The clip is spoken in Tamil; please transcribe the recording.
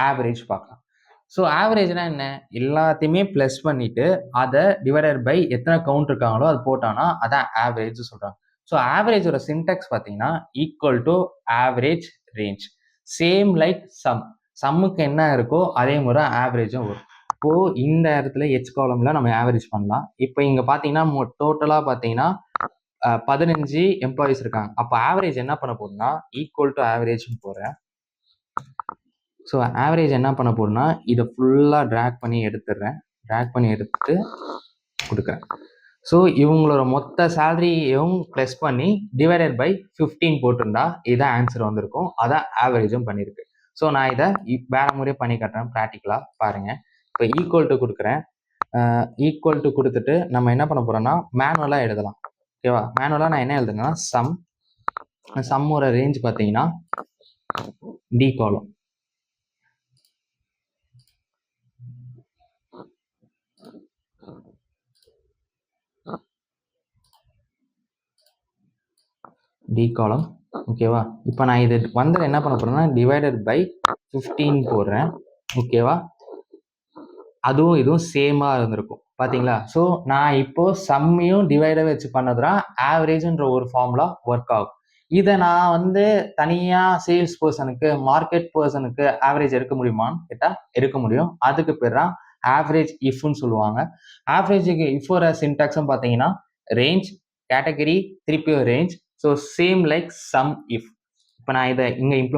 ஆவரேஜ் பார்க்கலாம். ஸோ ஆவரேஜ்னா என்ன? எல்லாத்தையுமே ப்ளஸ் பண்ணிட்டு அதை டிவைடட் பை எத்தனை கவுண்ட் இருக்காங்களோ அது போட்டானா அதான் ஆவரேஜ் சொல்றாங்க. ஸோ ஆவரேஜோட சின்டெக்ஸ் பார்த்தீங்கன்னா equal to average range, same like sum. சம்முக்கு என்ன இருக்கோ அதே மாதிரி ஆவரேஜும் வரும். இப்போ இந்த இடத்துல ஹெச் காலம்ல நம்ம ஆவரேஜ் பண்ணலாம். இப்போ இங்க பார்த்தீங்கன்னா டோட்டலா பார்த்தீங்கன்னா 15 எம்ப்ளாயிஸ் இருக்காங்க. அப்போ ஆவரேஜ் என்ன பண்ண போகுதுன்னா ஈக்குவல் டு ஆவரேஜ்னு போறேன். ஸோ ஆவரேஜ் என்ன பண்ண போறேன்னா இதை ஃபுல்லாக ட்ராக் பண்ணி எடுத்துடுறேன். ட்ராக் பண்ணி எடுத்து கொடுக்குறேன். ஸோ இவங்களோட மொத்த சேலரியும் ப்ளஸ் பண்ணி டிவைடட் பை 15 போட்டிருந்தா இதான் ஆன்சர் வந்திருக்கும். அதான் ஆவரேஜும் பண்ணியிருக்கு. ஸோ நான் இதை வேற முறையே பண்ணி காட்டுறேன் ப்ராக்டிக்கலாக பாருங்க. இப்போ ஈக்குவல் டு கொடுக்குறேன். ஈக்குவல் டு கொடுத்துட்டு நம்ம என்ன பண்ண போறோம்னா மேனுவலாக எழுதலாம். ஓகேவா? மேனுவலாக நான் என்ன எழுதுனா சம்மோட ரேஞ்ச் பார்த்தீங்கன்னா டி காலம். டி காலம். ஓகேவா? இப்போ நான் இது வந்து என்ன பண்ண போறேன்னா டிவைடட் பை 15 போடுறேன். ஓகேவா? அதுவும் இதுவும் சேமாக இருந்திருக்கும் பார்த்தீங்களா? ஸோ நான் இப்போ சம்மையும் டிவைடை வச்சு பண்ணதுனா ஆவரேஜ்ன்ற ஒரு ஃபார்முலா ஒர்க் ஆகும். இதை நான் வந்து தனியாக சேல்ஸ் பர்சனுக்கு மார்க்கெட் பர்சனுக்கு ஆவரேஜ் எடுக்க முடியுமான்னு கேட்டால் எடுக்க முடியும். அதுக்கு பேர் தான் ஆவரேஜ் இஃப்னு சொல்லுவாங்க. ஆவரேஜுக்கு இஃபோட சின்டாக்ஸும் பார்த்தீங்கன்னா ரேஞ்ச், கேட்டகரி, திருப்பி range. So same like some if. இப்போ நான் இதை இங்கே இம்ப்ளிமெண்ட்